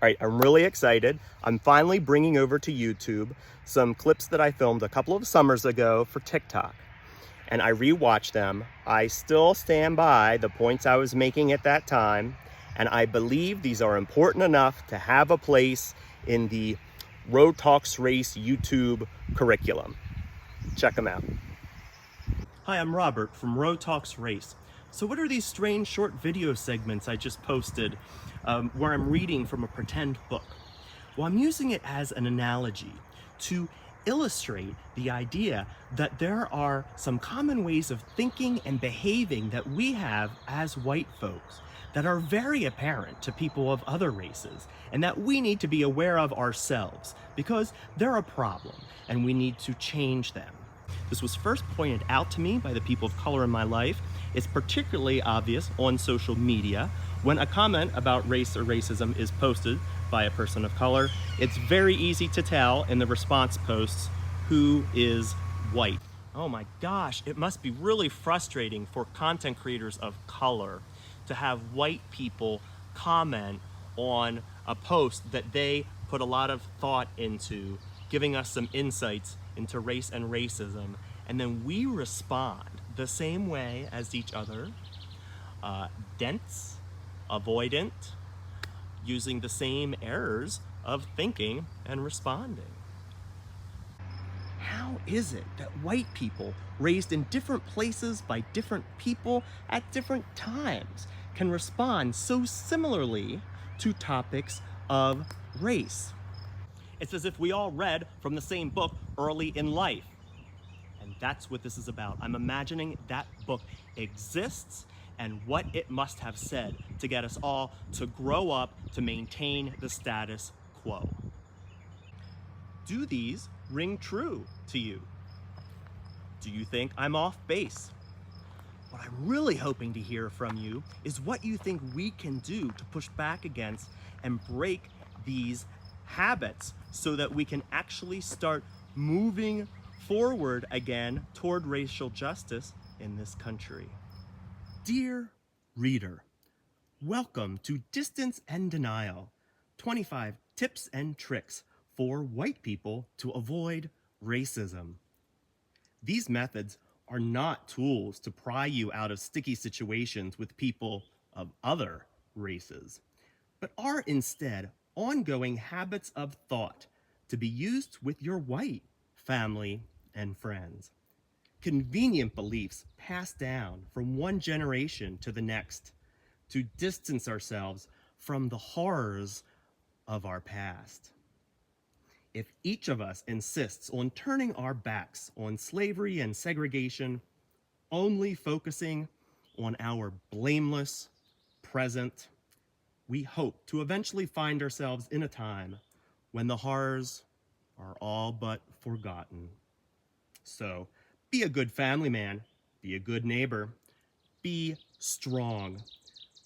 All right, I'm really excited. I'm finally bringing over to YouTube some clips that I filmed a couple of summers ago for TikTok. And I rewatched them. I still stand by the points I was making at that time. And I believe these are important enough to have a place in the Road Talks Race YouTube curriculum. Check them out. Hi, I'm Robert from Road Talks Race. So what are these strange short video segments I just posted where I'm reading from a pretend book? Well, I'm using it as an analogy to illustrate the idea that there are some common ways of thinking and behaving that we have as white folks that are very apparent to people of other races and that we need to be aware of ourselves because they're a problem and we need to change them. This was first pointed out to me by the people of color in my life. It's particularly obvious on social media when a comment about race or racism is posted by a person of color. It's very easy to tell in the response posts who is white. Oh my gosh, it must be really frustrating for content creators of color to have white people comment on a post that they put a lot of thought into, giving us some insights into race and racism, and then we respond the same way as each other, dense, avoidant, using the same errors of thinking and responding. How is it that white people raised in different places by different people at different times can respond so similarly to topics of race? It's as if we all read from the same book early in life. And that's what this is about. I'm imagining that book exists and what it must have said to get us all to grow up to maintain the status quo. Do these ring true to you? Do you think I'm off base? What I'm really hoping to hear from you is what you think we can do to push back against and break these habits so that we can actually start moving forward again toward racial justice in this country. Dear reader, welcome to Distance and Denial, 25 tips and tricks for white people to avoid racism. These methods are not tools to pry you out of sticky situations with people of other races, but are instead ongoing habits of thought to be used with your white family and friends. Convenient beliefs passed down from one generation to the next to distance ourselves from the horrors of our past. If each of us insists on turning our backs on slavery and segregation, only focusing on our blameless present, we hope to eventually find ourselves in a time when the horrors are all but forgotten. So, be a good family man, be a good neighbor, be strong.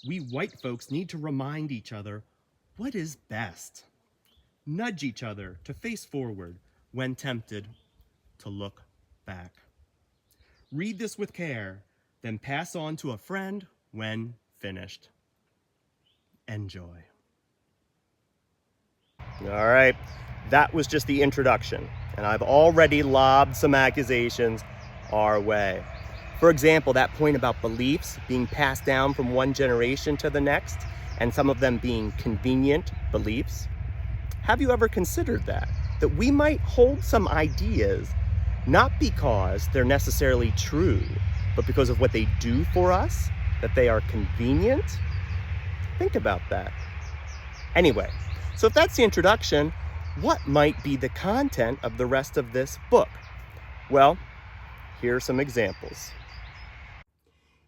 We white folks need to remind each other what is best. Nudge each other to face forward when tempted to look back. Read this with care, then pass on to a friend when finished. Enjoy. All right, that was just the introduction, and I've already lobbed some accusations our way. For example, that point about beliefs being passed down from one generation to the next, and some of them being convenient beliefs. Have you ever considered that we might hold some ideas not because they're necessarily true, but because of what they do for us, that they are convenient? Think about that. Anyway, so if that's the introduction, what might be the content of the rest of this book? Well, here are some examples.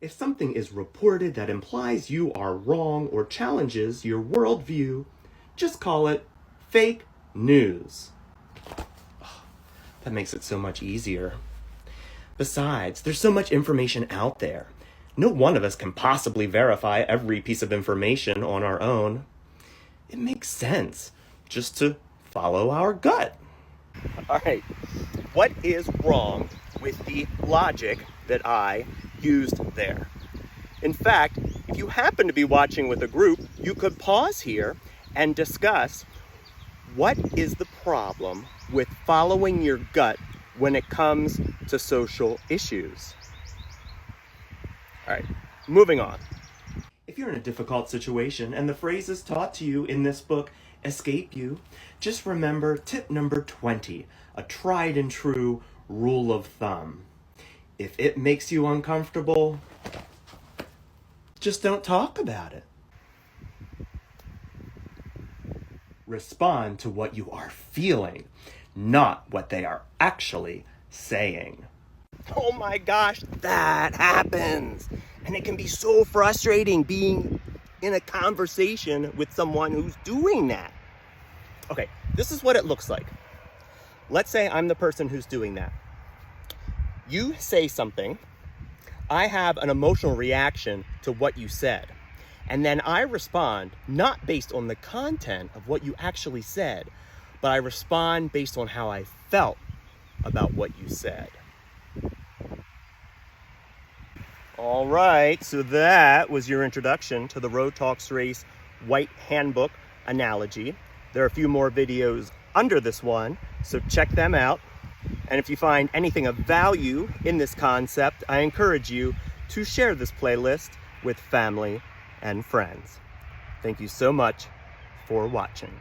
If something is reported that implies you are wrong or challenges your worldview, just call it fake news. That makes it so much easier. Besides, there's so much information out there. No one of us can possibly verify every piece of information on our own. It makes sense just to follow our gut. All right, what is wrong with the logic that I used there? In fact, if you happen to be watching with a group, you could pause here and discuss what is the problem with following your gut when it comes to social issues. All right, moving on. If you're in a difficult situation and the phrases taught to you in this book escape you, just remember tip number 20, a tried and true rule of thumb. If it makes you uncomfortable, just don't talk about it. Respond to what you are feeling, not what they are actually saying. Oh my gosh, that happens. And it can be so frustrating being in a conversation with someone who's doing that. Okay, this is what it looks like. Let's say I'm the person who's doing that. You say something, I have an emotional reaction to what you said, and then I respond not based on the content of what you actually said, but I respond based on how I felt about what you said. All right, so that was your introduction to the Road Talks Race White Handbook analogy. There are a few more videos under this one, so check them out. And if you find anything of value in this concept, I encourage you to share this playlist with family and friends. Thank you so much for watching.